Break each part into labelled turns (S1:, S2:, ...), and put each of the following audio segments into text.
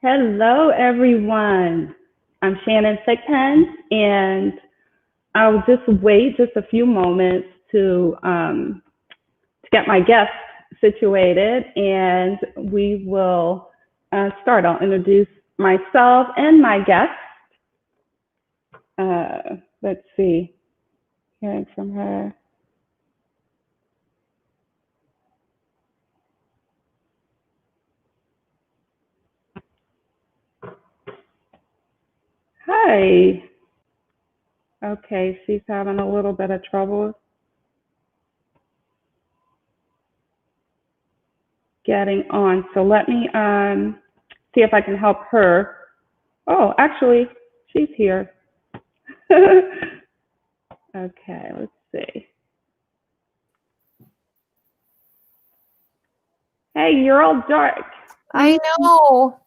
S1: Hello, everyone. I'm Shannon Thigpen, and I'll just wait just a few moments to get my guest situated, and we will start. I'll introduce myself and my guest. Let's see, hearing from her. Hi. Okay, she's having a little bit of trouble getting on. So let me see if I can help her. Oh, actually, she's here. Okay, let's see. Hey, you're all dark.
S2: I know.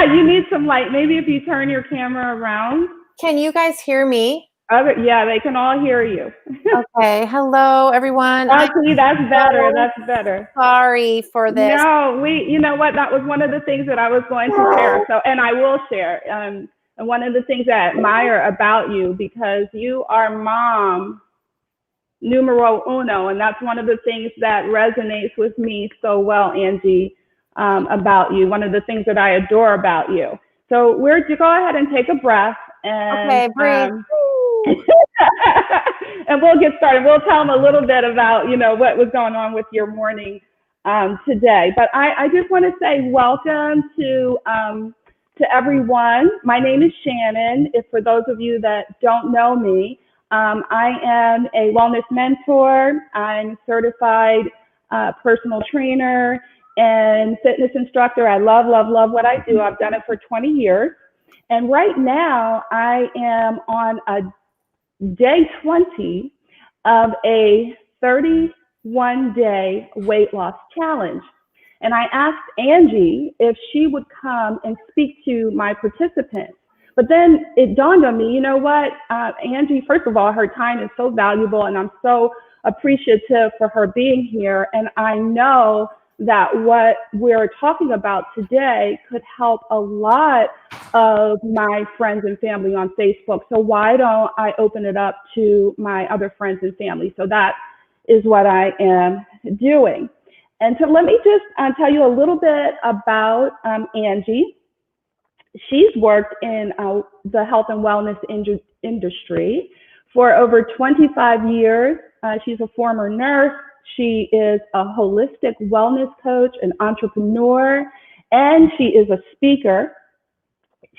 S1: You need some light. Maybe if you turn your camera around.
S2: Can you guys hear me?
S1: Yeah, they can all hear you.
S2: Okay. Hello, everyone.
S1: Actually, that's better. That's better.
S2: Sorry for this.
S1: No, you know what? That was one of the things that I was going to share. So, and I will share. And one of the things that I admire about you, because you are mom numero uno, and that's one of the things that resonates with me so well, Angie, about you. One of the things that I adore about you. So we're to go ahead and take a breath, and
S2: Okay, breathe.
S1: and we'll get started. We'll tell them a little bit about what was going on with your morning today. But I just want to say welcome to everyone. My name is Shannon. If for those of you that don't know me, I am a wellness mentor. I'm a certified personal trainer and fitness instructor. I love what I do. I've done it for 20 years. And right now I am on a day 20 of a 31-day weight loss challenge. And I asked Angie if she would come and speak to my participants. But then it dawned on me, you know what, Angie, first of all, her time is so valuable, and I'm so appreciative for her being here. And I know that what we're talking about today could help a lot of my friends and family on Facebook. So why don't I open it up to my other friends and family? So that is what I am doing. And so let me just tell you a little bit about Angie. She's worked in the health and wellness industry for over 25 years. She's a former nurse. She is a holistic wellness coach, an entrepreneur, and she is a speaker.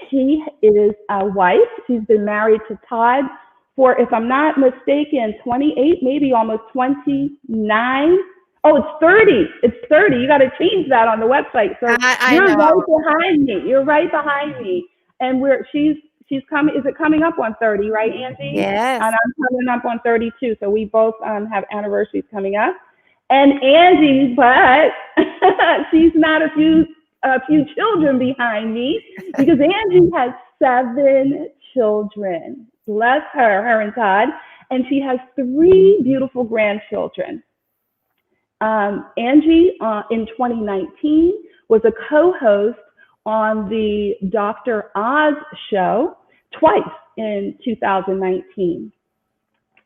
S1: She is a wife. She's been married to Todd for, if I'm not mistaken, 28, maybe almost 29. Oh, it's 30. It's 30. You got to change that on the website. So you're right behind me. You're right behind me. And she's coming. Is it coming up on 30, right, Angie?
S2: Yes.
S1: And I'm coming up on 32. So we both have anniversaries coming up. And Angie, but she's not a few children behind me, because Angie has 7 children. Bless her and Todd. And she has 3 beautiful grandchildren. Angie, in 2019, was a co-host on the Dr. Oz show twice in 2019.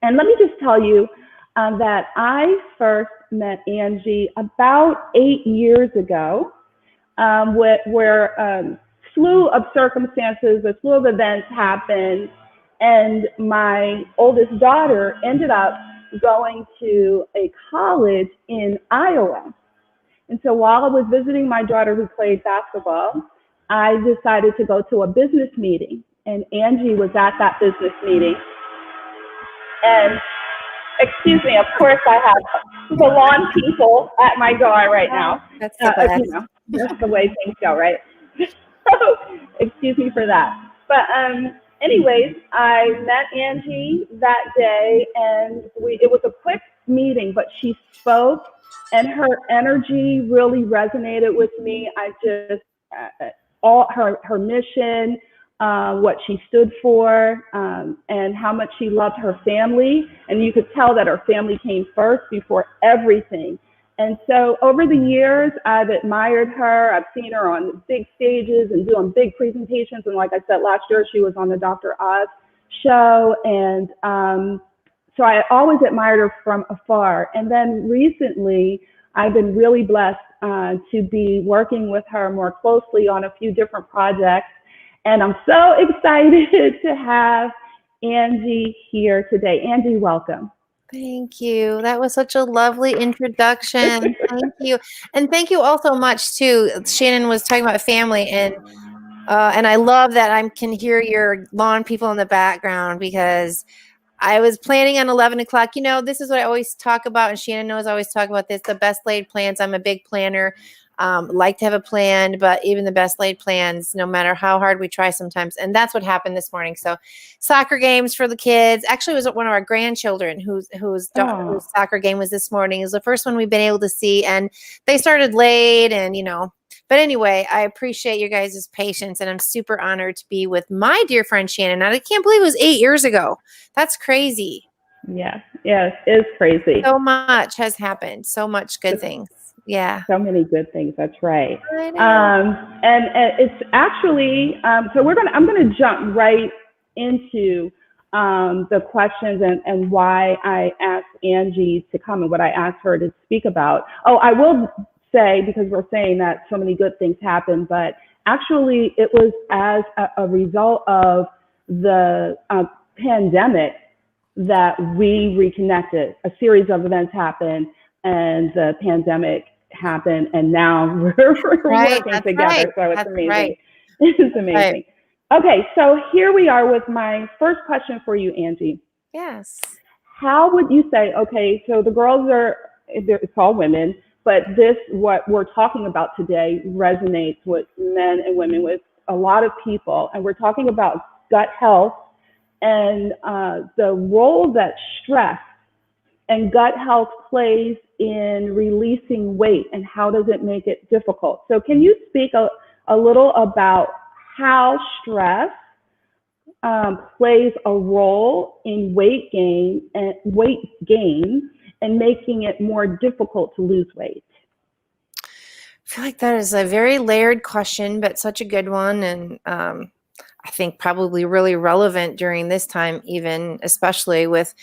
S1: And let me just tell you that I first met Angie about 8 years ago, where a slew of circumstances, a slew of events happened, and my oldest daughter ended up going to a college in Iowa. And so while I was visiting my daughter who played basketball, I decided to go to a business meeting, and Angie was at that business meeting. And excuse me, of course I have the lawn people at my door right now.
S2: That's the best.
S1: That's the way things go, right? So excuse me for that. But anyways, I met Angie that day, and it was a quick meeting, but she spoke, and her energy really resonated with me. I just, all her mission, what she stood for, and how much she loved her family. And you could tell that her family came first before everything. And so over the years, I've admired her. I've seen her on big stages and doing big presentations. And like I said, last year she was on the Dr. Oz show. And so I always admired her from afar. And then recently, I've been really blessed to be working with her more closely on a few different projects. And I'm so excited to have Angie here today. Angie, welcome.
S2: Thank you. That was such a lovely introduction. Thank you. And thank you all so much too. Shannon was talking about family, and I love that I can hear your lawn people in the background, because I was planning on 11 o'clock. You know, this is what I always talk about, and Shannon knows I always talk about this, the best laid plans. I'm a big planner, like to have a plan, but even the best laid plans, no matter how hard we try sometimes. And that's what happened this morning. So soccer games for the kids. Actually, it was one of our grandchildren whose soccer game was this morning. It was the first one we've been able to see. And they started late, and, but anyway, I appreciate your guys' patience, and I'm super honored to be with my dear friend Shannon. I can't believe it was 8 years ago. That's crazy.
S1: Yes, it's crazy.
S2: So much has happened. So much good things. Yeah.
S1: So many good things. That's right. And it's actually, so I'm going to jump right into the questions and why I asked Angie to come and what I asked her to speak about. Oh, I will say, because we're saying that so many good things happen, but actually it was as a result of the pandemic that we reconnected. A series of events happened, and the pandemic happened, and now we're working together.
S2: Right.
S1: So it's amazing.
S2: Right.
S1: It's amazing. Right. Okay, so here we are with my first question for you, Angie.
S2: Yes.
S1: How would you say, okay, so the girls it's all women, but what we're talking about today resonates with men and women, with a lot of people, and we're talking about gut health and the role that stress and gut health plays in releasing weight, and how does it make it difficult? So can you speak a little about how stress plays a role in weight gain and making it more difficult to lose weight?
S2: I feel like that is a very layered question, but such a good one. And I think probably really relevant during this time, even especially with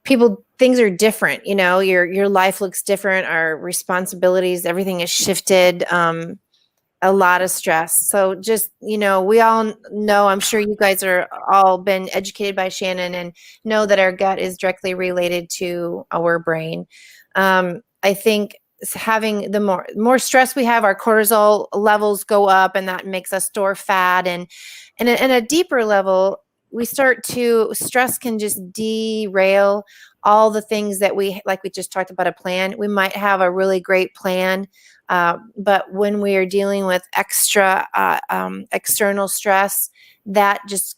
S2: people. Things are different, your life looks different, our responsibilities, everything is shifted, a lot of stress. So just, we all know, I'm sure you guys are all been educated by Shannon and know that our gut is directly related to our brain. I think having the more stress we have, our cortisol levels go up, and that makes us store fat. And at a deeper level, stress can just derail all the things that we just talked about. A plan, we might have a really great plan, but when we are dealing with external stress, that just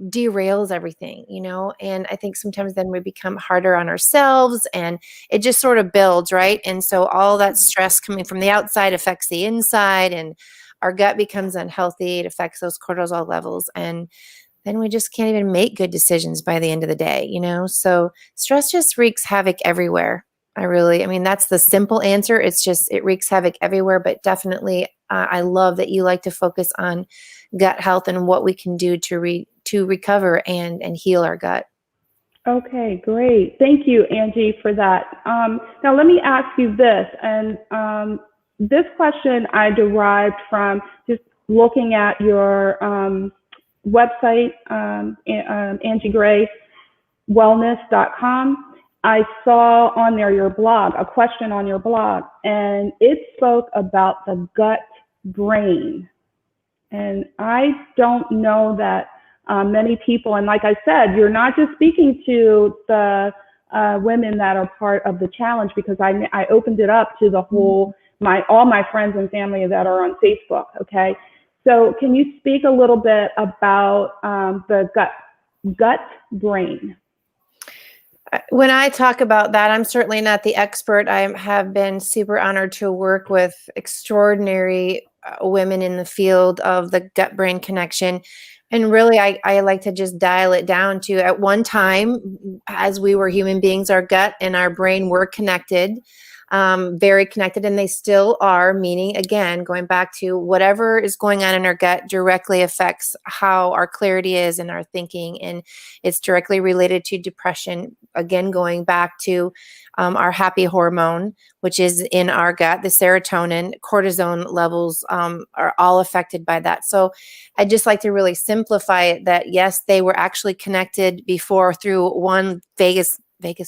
S2: derails everything, and I think sometimes then we become harder on ourselves, and it just sort of builds, right? And so all that stress coming from the outside affects the inside, and our gut becomes unhealthy. It affects those cortisol levels, and then we just can't even make good decisions by the end of the day, So stress just wreaks havoc everywhere. That's the simple answer. It's just, it wreaks havoc everywhere, but definitely I love that you like to focus on gut health and what we can do to recover and heal our gut.
S1: Okay, great. Thank you, Angie, for that. Now let me ask you this, and this question I derived from just looking at your website, angiegraywellness.com. I saw on there your blog, a question on your blog, and it spoke about the gut brain. And I don't know that many people, and like I said, you're not just speaking to the women that are part of the challenge, because I opened it up to the whole, all my friends and family that are on Facebook, okay? So can you speak a little bit about the gut brain?
S2: When I talk about that, I'm certainly not the expert. I have been super honored to work with extraordinary women in the field of the gut-brain connection. And really, I like to just dial it down to, at one time, as we were human beings, our gut and our brain were connected. very connected, and they still are, meaning, again, going back to whatever is going on in our gut directly affects how our clarity is and our thinking. And it's directly related to depression. Again, going back to our happy hormone, which is in our gut, the serotonin, cortisone levels are all affected by that. So I just like to really simplify it that, yes, they were actually connected before through one vagus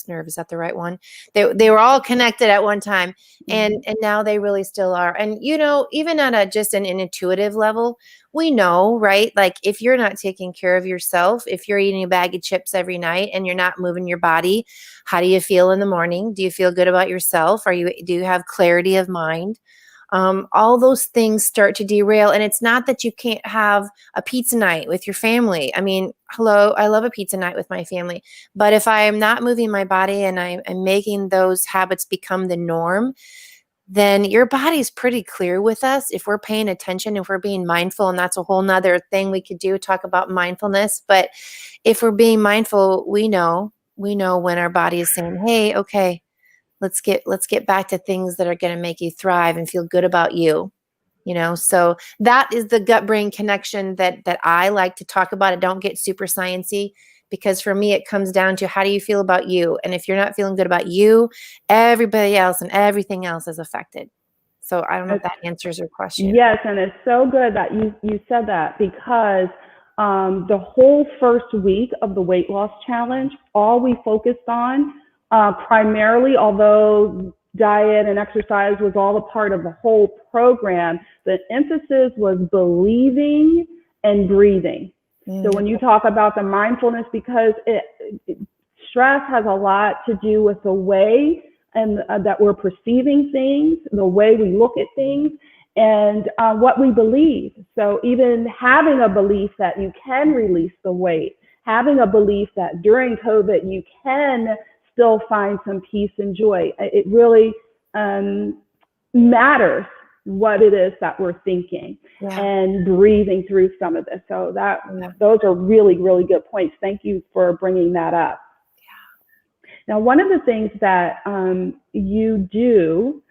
S2: nerve. Is that the right one? They were all connected at one time, and now they really still are. And, even at just an intuitive level, we know, right? Like, if you're not taking care of yourself, if you're eating a bag of chips every night and you're not moving your body, how do you feel in the morning? Do you feel good about yourself? Do you have clarity of mind? All those things start to derail. And it's not that you can't have a pizza night with your family. I mean, hello, I love a pizza night with my family. But if I am not moving my body and I'm making those habits become the norm, then your body's pretty clear with us if we're paying attention, if we're being mindful. And that's a whole nother thing we could do, talk about mindfulness. But if we're being mindful, we know when our body is saying, hey, okay, let's get back to things that are going to make you thrive and feel good about you. So that is the gut brain connection that I like to talk about. I don't get super sciencey, because for me, it comes down to, how do you feel about you? And if you're not feeling good about you, everybody else and everything else is affected. So I don't know if that answers your question.
S1: Yes. And it's so good that you said that, because the whole first week of the weight loss challenge, all we focused on, primarily, although diet and exercise was all a part of the whole program, the emphasis was believing and breathing. So when you talk about the mindfulness, because stress has a lot to do with the way that we're perceiving things, the way we look at things, and what we believe. So even having a belief that you can release the weight, having a belief that during COVID you can still find some peace and joy. It really matters what it is that we're thinking and breathing through some of this. So those are really, really good points. Thank you for bringing that up. Now, one of the things that you do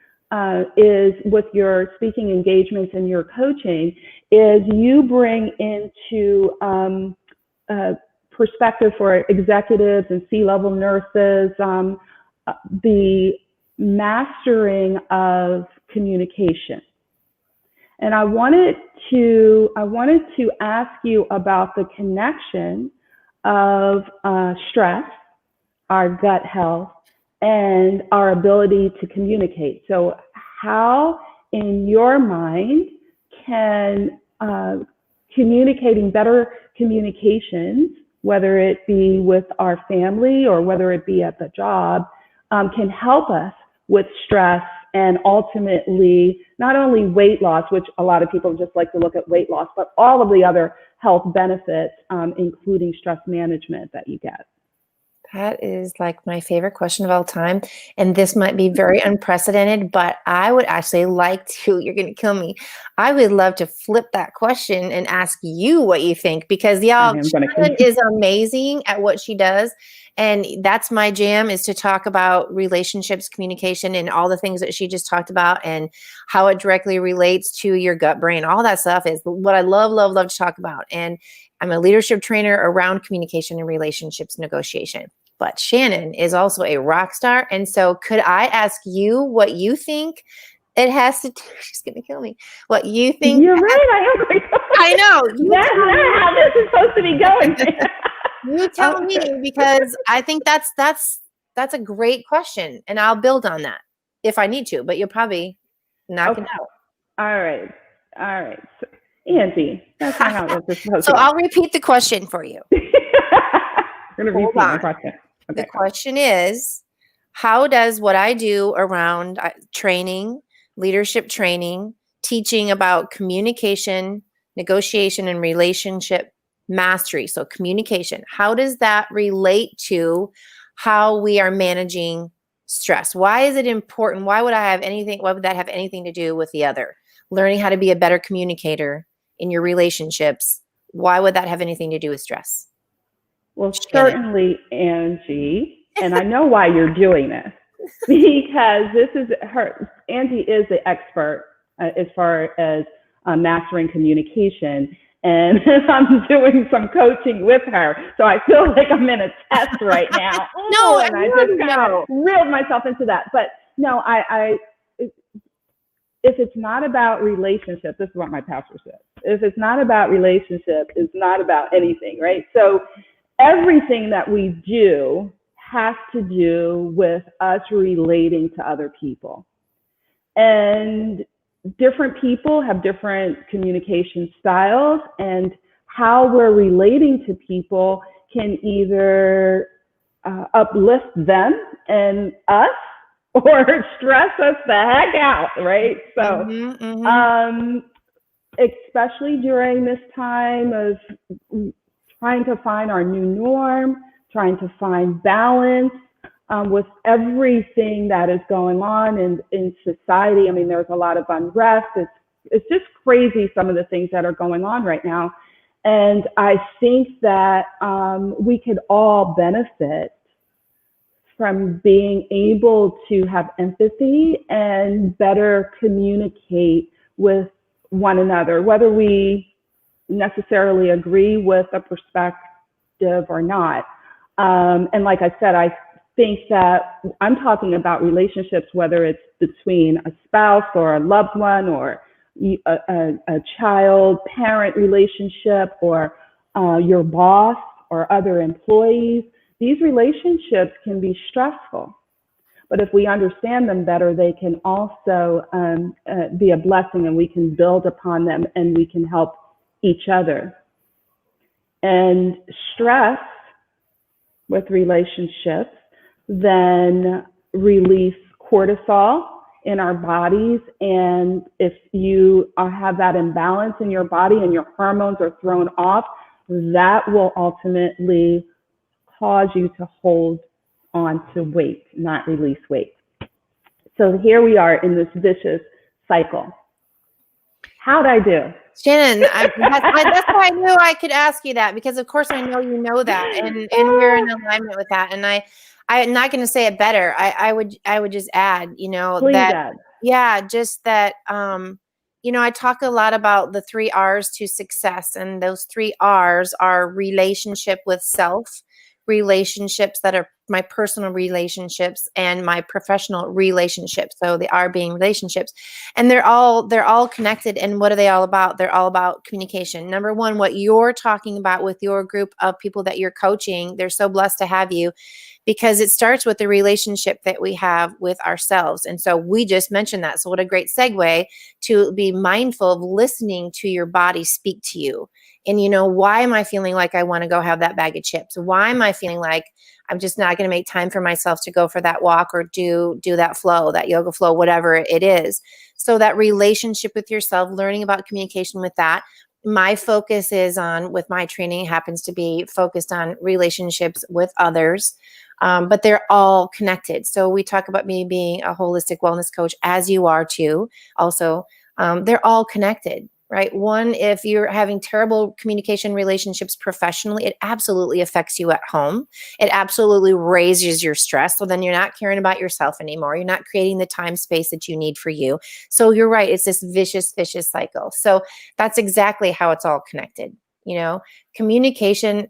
S1: is, with your speaking engagements and your coaching, is you bring into perspective for executives and C-level nurses the mastering of communication. And I wanted to ask you about the connection of stress, our gut health, and our ability to communicate. So how, in your mind, can communicating better communications, whether it be with our family or whether it be at the job, can help us with stress and ultimately not only weight loss, which a lot of people just like to look at weight loss, but all of the other health benefits, including stress management that you get?
S2: That is like my favorite question of all time. And this might be very unprecedented, but I would actually like to, you're going to kill me. I would love to flip that question and ask you what you think, because y'all, Shannon is amazing at what she does. And that's my jam, is to talk about relationships, communication, and all the things that she just talked about, and how it directly relates to your gut brain. All that stuff is what I love, love, love to talk about. And I'm a leadership trainer around communication and relationships negotiation. But Shannon is also a rock star. And so could I ask you what you think it has to do? She's going to kill me. What you think?
S1: You're right.
S2: I know.
S1: That's not how this is supposed to be going.
S2: You tell me, because I think that's a great question. And I'll build on that if I need to, but you'll probably knock it out.
S1: All right. So, Angie, that's not how this is supposed to
S2: So
S1: go.
S2: I'll repeat the question for you.
S1: I'm going to repeat my question. Okay.
S2: The question is, how does what I do around training, leadership training, teaching about communication, negotiation, and relationship mastery, so communication, how does that relate to how we are managing stress? Why is it important? Why would that have anything to do with the other? Learning how to be a better communicator in your relationships, why would that have anything to do with stress?
S1: Well, certainly, Angie, and I know why you're doing this. because Angie is the expert as far as mastering communication. And I'm doing some coaching with her. So I feel like I'm in a test right now.
S2: No,
S1: and I just kind of reeled myself into that. But no, if it's not about relationships, this is what my pastor said. If it's not about relationship, it's not about anything, right? So everything that we do has to do with us relating to other people. And different people have different communication styles, and how we're relating to people can either uplift them and us or stress us the heck out, right? So, especially during this time of trying to find our new norm, trying to find balance with everything that is going on in society. I mean, there's a lot of unrest. It's just crazy, some of the things that are going on right now. And I think that we could all benefit from being able to have empathy and better communicate with one another, whether we necessarily agree with a perspective or not. And like I said, I think that I'm talking about relationships, whether it's between a spouse or a loved one or a child-parent relationship or your boss or other employees. These relationships can be stressful, but if we understand them better, they can also be a blessing, and we can build upon them, and we can help each other. And stress with relationships then release cortisol in our bodies, and if you have that imbalance in your body and your hormones are thrown off, that will ultimately cause you to hold on to weight, not release weight. So here we are in this vicious cycle. How'd I do?
S2: Shannon, that's why I knew I could ask you that, because of course I know you know that, and we're in alignment with that. And I'm not going to say it better. I would just add,
S1: Please
S2: that,
S1: add.
S2: yeah, just that, I talk a lot about the 3 R's to success, and those 3 R's are relationship with self, relationships that are my personal relationships, and my professional relationships. So the R being relationships, and they're all connected. And what are they all about? They're all about communication. Number one, what you're talking about with your group of people that you're coaching, they're so blessed to have you, because it starts with the relationship that we have with ourselves. And so we just mentioned that. So what a great segue to be mindful of listening to your body speak to you. And, why am I feeling like I want to go have that bag of chips? Why am I feeling like I'm just not going to make time for myself to go for that walk or do that flow, that yoga flow, whatever it is. So that relationship with yourself, learning about communication with that. My focus is on, with my training, happens to be focused on relationships with others. But they're all connected. So we talk about me being a holistic wellness coach, as you are too. Also, they're all connected, right? One, if you're having terrible communication relationships professionally, it absolutely affects you at home. It absolutely raises your stress. So then you're not caring about yourself anymore. You're not creating the time space that you need for you. So you're right. It's this vicious cycle. So that's exactly how it's all connected. Communication,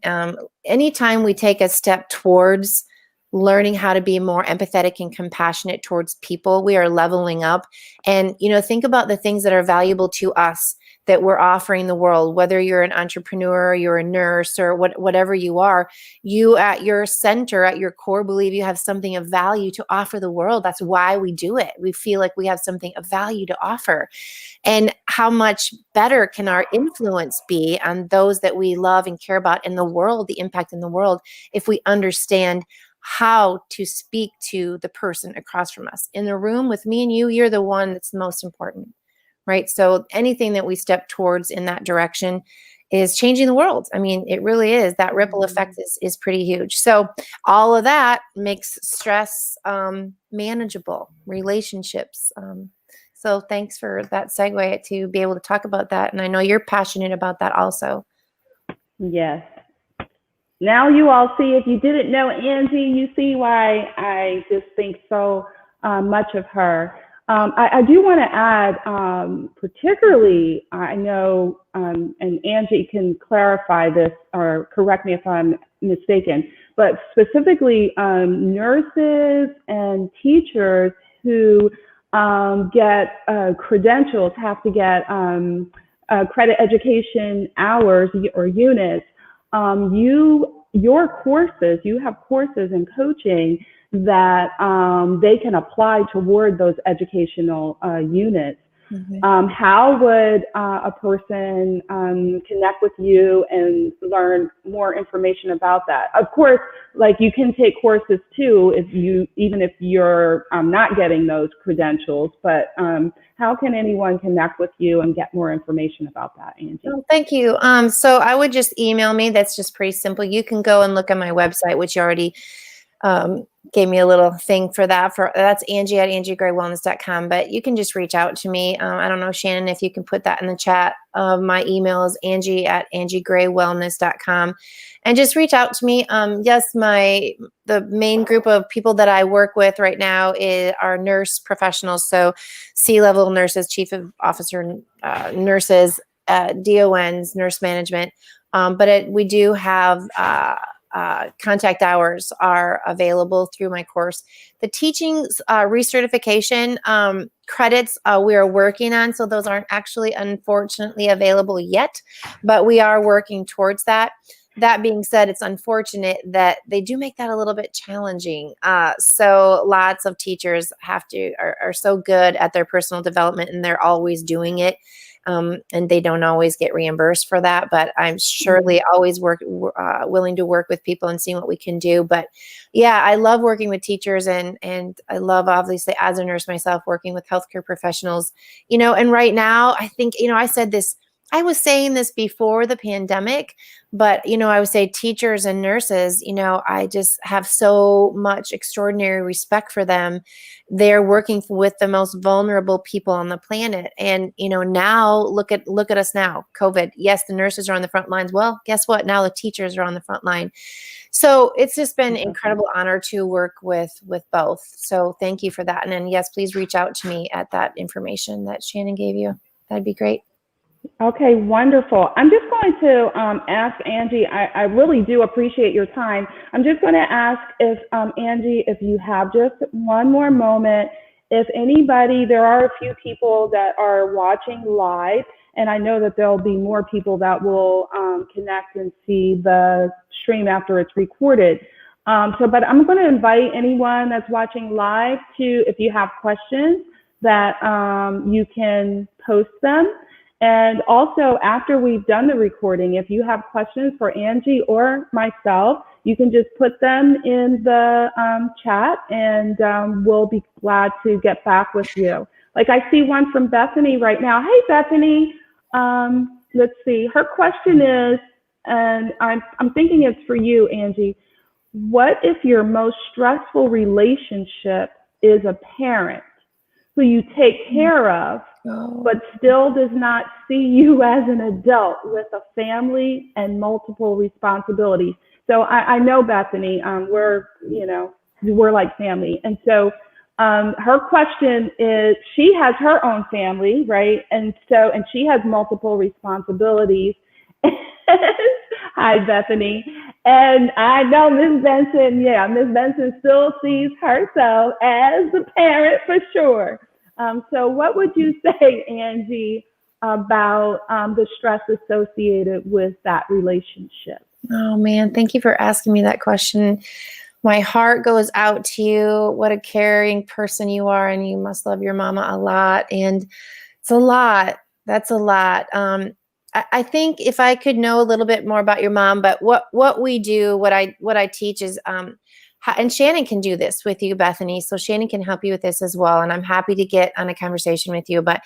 S2: anytime we take a step towards learning how to be more empathetic and compassionate towards people, we are leveling up. And, think about the things that are valuable to us that we're offering the world, whether you're an entrepreneur, you're a nurse, or whatever you are. You at your center, at your core, believe you have something of value to offer the world. That's why we do it. We feel like we have something of value to offer. And how much better can our influence be on those that we love and care about in the world, the impact in the world, if we understand how to speak to the person across from us. In the room with me and you, you're the one that's most important, right? So anything that we step towards in that direction is changing the world. I mean, it really is. That ripple effect is pretty huge. So all of that makes stress manageable, relationships. So thanks for that segue to be able to talk about that. And I know you're passionate about that also.
S1: Yes. Now you all see, if you didn't know Angie, you see why I just think so much of her. I do want to add, particularly, I know, and Angie can clarify this or correct me if I'm mistaken, but specifically nurses and teachers who get credentials have to get credit education hours or units. Your courses, you have courses in coaching that they can apply toward those educational units. Mm-hmm. How would a person connect with you and learn more information about that? Of course, like you can take courses too, even if you're not getting those credentials. But how can anyone connect with you and get more information about that, Angie?
S2: Oh, thank you. So I would just email me. That's just pretty simple. You can go and look at my website, which you already gave me a little thing for that. That's Angie at angiegraywellness.com. But you can just reach out to me. I don't know, Shannon, if you can put that in the chat. My email is Angie at angiegraywellness.com. And just reach out to me. Yes, the main group of people that I work with right now are nurse professionals. So C-level nurses, chief of officer nurses, DONs, nurse management. But we do have contact hours are available through my course. The teaching recertification credits we are working on, so those aren't actually unfortunately available yet, but we are working towards that. That being said, it's unfortunate that they do make that a little bit challenging. So lots of teachers are so good at their personal development and they're always doing it. And they don't always get reimbursed for that, but I'm surely always willing to work with people and seeing what we can do. But yeah, I love working with teachers and I love, obviously, as a nurse myself, working with healthcare professionals, and right now I think, I was saying this before the pandemic, but, I would say teachers and nurses, I just have so much extraordinary respect for them. They're working with the most vulnerable people on the planet. And, now look at us now, COVID. Yes, the nurses are on the front lines. Well, guess what? Now the teachers are on the front line. So it's just been an incredible honor to work with both. So thank you for that. And then, yes, please reach out to me at that information that Shannon gave you. That'd be great.
S1: Okay, wonderful. I'm just going to ask Angie, I really do appreciate your time. I'm just going to ask if, Angie, if you have just one more moment, if anybody, there are a few people that are watching live, and I know that there'll be more people that will connect and see the stream after it's recorded. But I'm going to invite anyone that's watching live to, if you have questions, that you can post them. And also, after we've done the recording, if you have questions for Angie or myself, you can just put them in the chat, and we'll be glad to get back with you. Like, I see one from Bethany right now. Hey, Bethany. Let's see. Her question is, and I'm thinking it's for you, Angie. What if your most stressful relationship is a parent who you take care of, but still does not see you as an adult with a family and multiple responsibilities? So I know, Bethany, we're like family. And so her question is, she has her own family, right? And she has multiple responsibilities. Hi, Bethany. And I know Ms. Benson still sees herself as the parent for sure. So what would you say, Angie, about the stress associated with that relationship?
S2: Oh, man, thank you for asking me that question. My heart goes out to you. What a caring person you are, and you must love your mama a lot. And it's a lot. That's a lot. I think if I could know a little bit more about your mom, but what we do, what I teach is, and Shannon can do this with you, Bethany. So Shannon can help you with this as well. And I'm happy to get on a conversation with you. But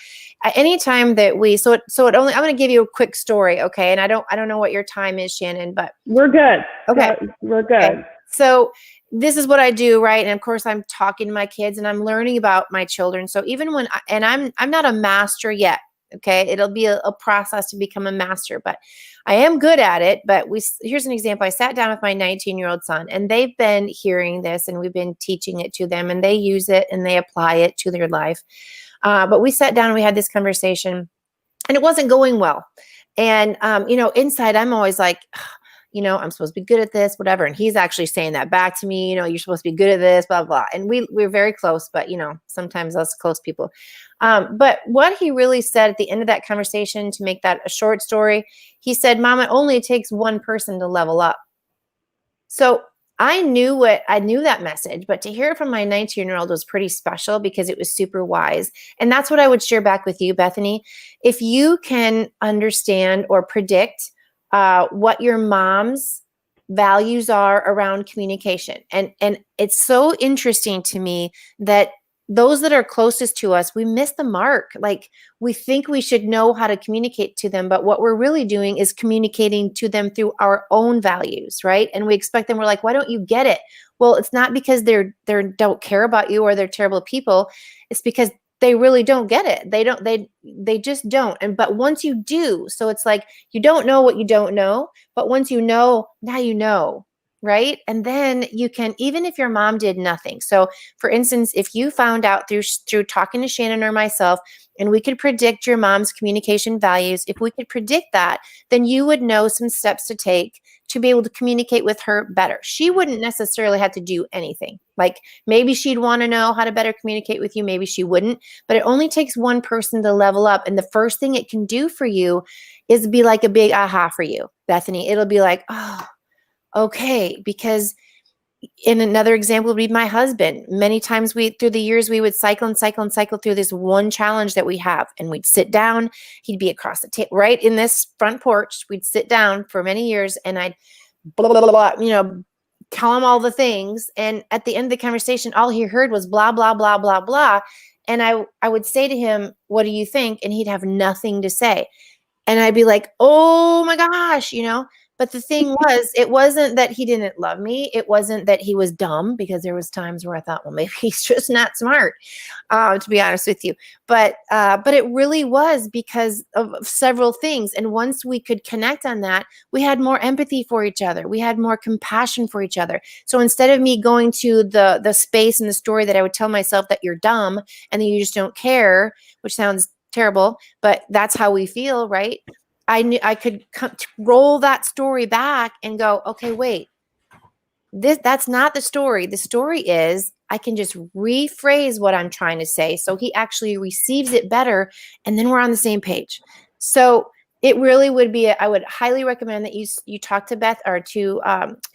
S2: anytime that I'm going to give you a quick story, okay? And I don't know what your time is, Shannon, but
S1: we're good.
S2: Okay,
S1: we're good.
S2: Okay. So this is what I do, right? And of course, I'm talking to my kids and I'm learning about my children. So even when I'm not a master yet, Okay. It'll be a process to become a master, but I am good at it. But here's an example. I sat down with my 19-year-old son, and they've been hearing this, and we've been teaching it to them, and they use it and they apply it to their life. But we sat down and we had this conversation, and it wasn't going well. And, inside I'm always like, I'm supposed to be good at this, whatever. And he's actually saying that back to me, you're supposed to be good at this, blah, blah. And we're very close, but sometimes us close people. But what he really said at the end of that conversation, to make that a short story, he said, Mom, it only takes one person to level up. So I knew that message, but to hear it from my 19-year-old was pretty special because it was super wise. And that's what I would share back with you, Bethany. If you can understand or predict what your mom's values are around communication. And it's so interesting to me that those that are closest to us, we miss the mark. Like, we think we should know how to communicate to them, but what we're really doing is communicating to them through our own values, right? And we expect them, we're like, why don't you get it? Well, it's not because they don't care about you or they're terrible people. It's because they really don't get it. They just don't. But once you do, so it's like, you don't know what you don't know, but once you know, now you know. Right. And then you can, even if your mom did nothing. So for instance, if you found out through talking to Shannon or myself, and we could predict your mom's communication values, if we could predict that, then you would know some steps to take to be able to communicate with her better. She wouldn't necessarily have to do anything. Like, maybe she'd want to know how to better communicate with you. Maybe she wouldn't, but it only takes one person to level up. And the first thing it can do for you is be like a big aha for you, Bethany. It'll be like, oh, okay, because in another example would be my husband. Many times through the years, we would cycle through this one challenge that we have, and we'd sit down. He'd be across the table, right in this front porch. We'd sit down for many years, and I'd blah, blah, blah, blah, tell him all the things. And at the end of the conversation, all he heard was blah, blah, blah, blah, blah. And I would say to him, what do you think? And he'd have nothing to say. And I'd be like, oh my gosh, But the thing was, it wasn't that he didn't love me. It wasn't that he was dumb, because there was times where I thought, well, maybe he's just not smart, to be honest with you. But it really was because of several things. And once we could connect on that, we had more empathy for each other. We had more compassion for each other. So instead of me going to the space and the story that I would tell myself that you're dumb and that you just don't care, which sounds terrible, but that's how we feel, right? I knew I could roll that story back and go, okay, wait, that's not the story. The story is, I can just rephrase what I'm trying to say, so he actually receives it better, and then we're on the same page. So it really would be, I would highly recommend that you talk to Beth or to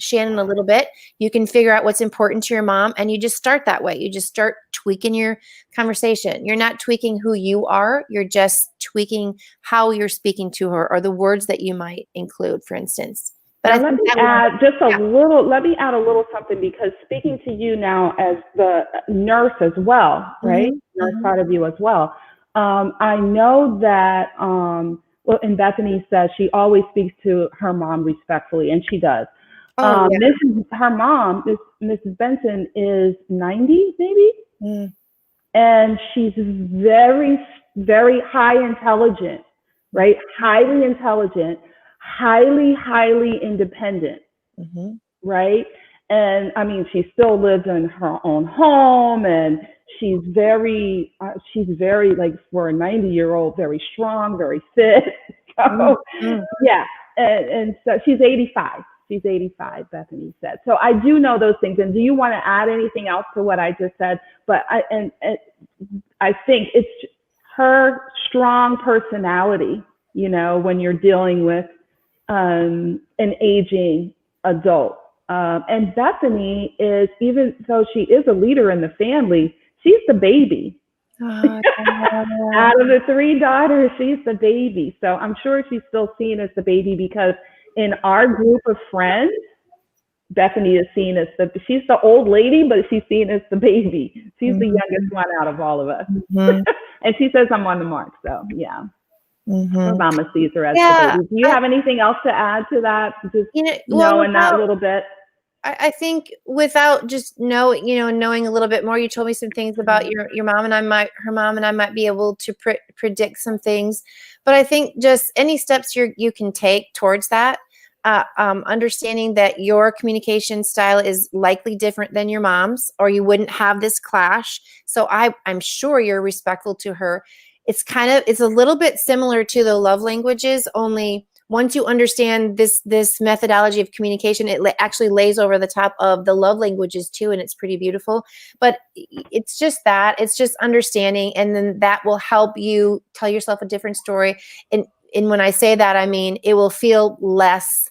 S2: Shannon a little bit. You can figure out what's important to your mom, and you just start that way. You just start tweaking your conversation. You're not tweaking who you are. You're just tweaking how you're speaking to her, or the words that you might include, for instance. But
S1: let me add a little something, because speaking to you now as the nurse as well, right? Mm-hmm. Nurse part of you as well. I know that, and Bethany says she always speaks to her mom respectfully, and she does. Oh, yeah. Her mom, Mrs. Benson, is 90, maybe? Mm. And she's very, very high intelligent, right? Highly intelligent, highly independent, mm-hmm. right? And I mean, she still lives in her own home, and she's very like, for a 90-year-old, very strong, very fit. So, mm-hmm. yeah. And so she's 85. She's 85, Bethany said. So I do know those things. And do you want to add anything else to what I just said? But I think it's her strong personality, when you're dealing with an aging adult. And Bethany is, even though she is a leader in the family, she's the baby. Out of the 3 daughters, she's the baby. So I'm sure she's still seen as the baby, because in our group of friends, Bethany is seen as she's the old lady, but she's seen as the baby. She's mm-hmm. the youngest one out of all of us. Mm-hmm. And she says I'm on the mark. So yeah. Mm-hmm. Her mama sees her as the baby. Do you have anything else to add to that? Just knowing that little bit.
S2: I think without just knowing a little bit more, you told me some things about your mom, and her mom and I might be able to predict some things. But I think just any steps you can take towards that, understanding that your communication style is likely different than your mom's, or you wouldn't have this clash. So I'm sure you're respectful to her. It's a little bit similar to the love languages, only once you understand this methodology of communication, it actually lays over the top of the love languages too, and it's pretty beautiful. But it's just understanding, and then that will help you tell yourself a different story. And when I say that, I mean it will feel less.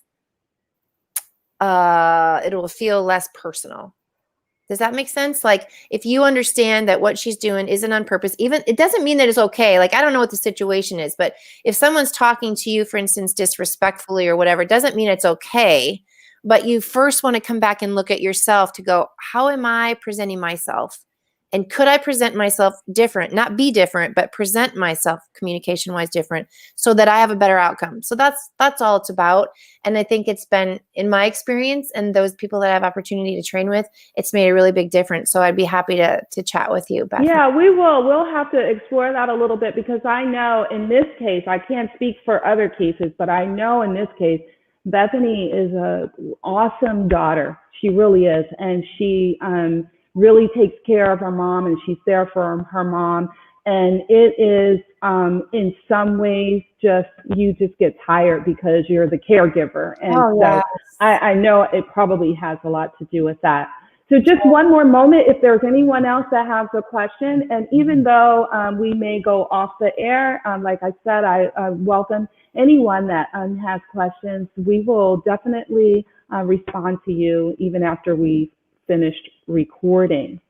S2: It will feel less personal. Does that make sense? Like, if you understand that what she's doing isn't on purpose, even it doesn't mean that it's okay. Like, I don't know what the situation is, but if someone's talking to you, for instance, disrespectfully or whatever, it doesn't mean it's okay. But you first want to come back and look at yourself to go, how am I presenting myself? And could I present myself different, not be different, but present myself communication wise different so that I have a better outcome. So that's all it's about. And I think it's been, in my experience and those people that I have opportunity to train with, it's made a really big difference. So I'd be happy to chat with you, Beth.
S1: Yeah, we will. We'll have to explore that a little bit, because I know in this case, I can't speak for other cases, but I know in this case, Bethany is a awesome daughter. She really is. And she really takes care of her mom, and she's there for her mom. And it is, in some ways, you just get tired because you're the caregiver. And so I know it probably has a lot to do with that. So just one more moment, if there's anyone else that has a question, and even though we may go off the air, like I said, I welcome anyone that has questions. We will definitely respond to you even after we finished recording.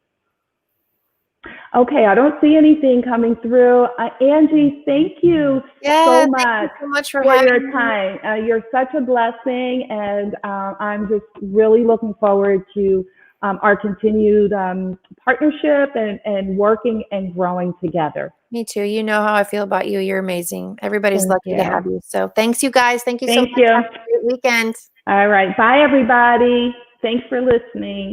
S1: Okay, I don't see anything coming through. Angie, thank you so much
S2: for
S1: your time. You're such a blessing, and I'm just really looking forward to our continued partnership and working and growing together.
S2: Me too. You know how I feel about you. You're amazing. Everybody's lucky to have you. So thanks, you guys. Thank you so much. Have a great weekend.
S1: All right. Bye, everybody. Thanks for listening.